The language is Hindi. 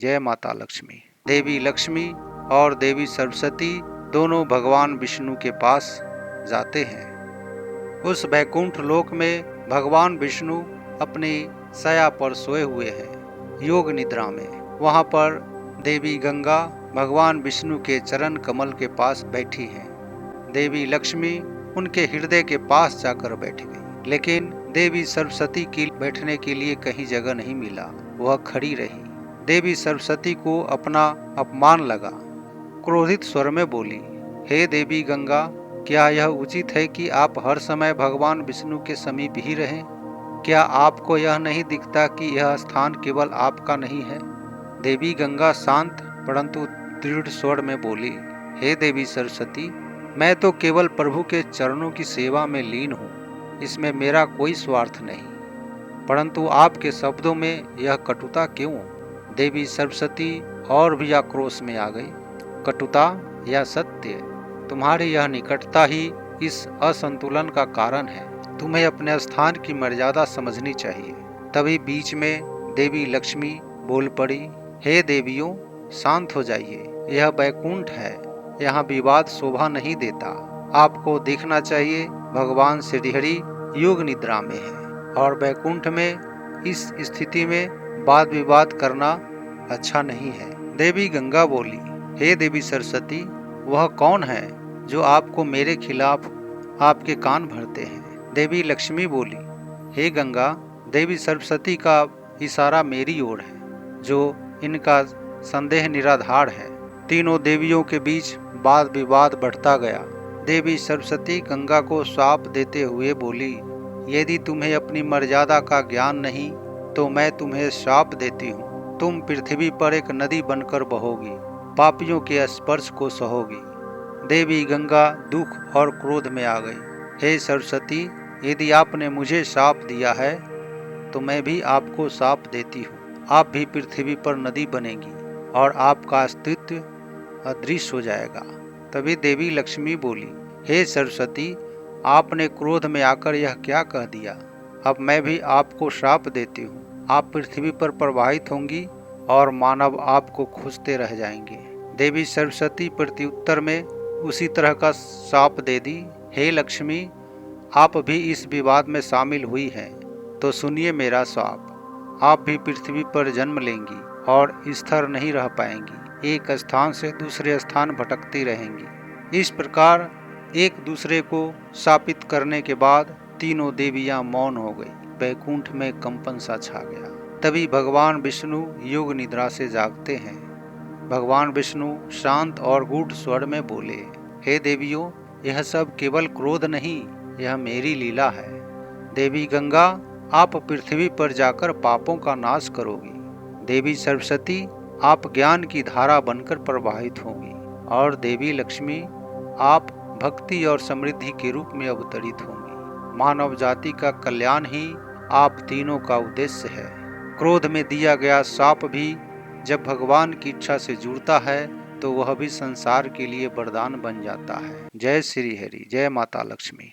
जय माता लक्ष्मी। देवी लक्ष्मी और देवी सरस्वती दोनों भगवान विष्णु के पास जाते हैं। उस वैकुंठ लोक में भगवान विष्णु अपनी शया पर सोए हुए हैं, योग निद्रा में। वहां पर देवी गंगा भगवान विष्णु के चरण कमल के पास बैठी हैं। देवी लक्ष्मी उनके हृदय के पास जाकर बैठ गई, लेकिन देवी सरस्वती की बैठने के लिए कहीं जगह नहीं मिला, वह खड़ी रही। देवी सरस्वती को अपना अपमान लगा, क्रोधित स्वर में बोली, हे देवी गंगा, क्या यह उचित है कि आप हर समय भगवान विष्णु के समीप ही रहें? क्या आपको यह नहीं दिखता कि यह स्थान केवल आपका नहीं है? देवी गंगा शांत परंतु दृढ़ स्वर में बोली, हे देवी सरस्वती, मैं तो केवल प्रभु के चरणों की सेवा में लीन हूँ, इसमें मेरा कोई स्वार्थ नहीं, परंतु आपके शब्दों में यह कटुता क्यों? देवी सरस्वती और भी आक्रोश में आ गई। कटुता या सत्य? तुम्हारी यह निकटता ही इस असंतुलन का कारण है। तुम्हें अपने स्थान की मर्यादा समझनी चाहिए। तभी बीच में देवी लक्ष्मी बोल पड़ी, हे देवियों, शांत हो जाइए, यह वैकुंठ है, यहाँ विवाद शोभा नहीं देता। आपको देखना चाहिए भगवान श्रीहरि योग निद्रा में है और वैकुंठ में इस स्थिति में वाद विवाद करना अच्छा नहीं है। देवी गंगा बोली, हे देवी सरस्वती, वह कौन है जो आपको मेरे खिलाफ आपके कान भरते हैं? देवी लक्ष्मी बोली, हे गंगा, देवी सरस्वती का इशारा मेरी ओर है, जो इनका संदेह निराधार है। तीनों देवियों के बीच वाद विवाद बढ़ता गया। देवी सरस्वती गंगा को श्राप देते हुए बोली, यदि तुम्हें अपनी मर्यादा का ज्ञान नहीं तो मैं तुम्हें श्राप देती हूँ। तुम पृथ्वी पर एक नदी बनकर बहोगी, पापियों के स्पर्श को सहोगी। देवी गंगा दुख और क्रोध में आ गई। हे सरस्वती, यदि आपने मुझे श्राप दिया है तो मैं भी आपको श्राप देती हूँ। आप भी पृथ्वी पर नदी बनेगी और आपका अस्तित्व अदृश्य हो जाएगा। तभी देवी लक्ष्मी बोली, हे सरस्वती, आपने क्रोध में आकर यह क्या कह दिया? अब मैं भी आपको श्राप देती हूँ। आप पृथ्वी पर प्रवाहित होंगी और मानव आपको खोजते रह जाएंगे। देवी सरस्वती प्रत्युत्तर में उसी तरह का श्राप दे दी। हे लक्ष्मी, आप भी इस विवाद में शामिल हुई हैं, तो सुनिए मेरा श्राप। आप भी पृथ्वी पर जन्म लेंगी और स्थिर नहीं रह पाएंगी, एक स्थान से दूसरे स्थान भटकती रहेंगी। इस प्रकार एक दूसरे को शापित करने के बाद तीनों देवियां मौन हो गई। वैकुंठ में कंपन सा छा गया। तभी भगवान विष्णु योग निद्रा से जागते हैं। भगवान विष्णु शांत और गूढ़ स्वर में बोले, हे देवियों, यह सब केवल क्रोध नहीं, यह मेरी लीला है। देवी गंगा, आप पृथ्वी पर जाकर पापों का नाश करोगी। देवी सरस्वती, आप ज्ञान की धारा बनकर प्रवाहित होंगी और देवी लक्ष्मी, आप भक्ति और समृद्धि के रूप में अवतरित होंगी। मानव जाति का कल्याण ही आप तीनों का उद्देश्य है। क्रोध में दिया गया श्राप भी जब भगवान की इच्छा से जुड़ता है तो वह भी संसार के लिए वरदान बन जाता है। जय श्री हरि, जय माता लक्ष्मी।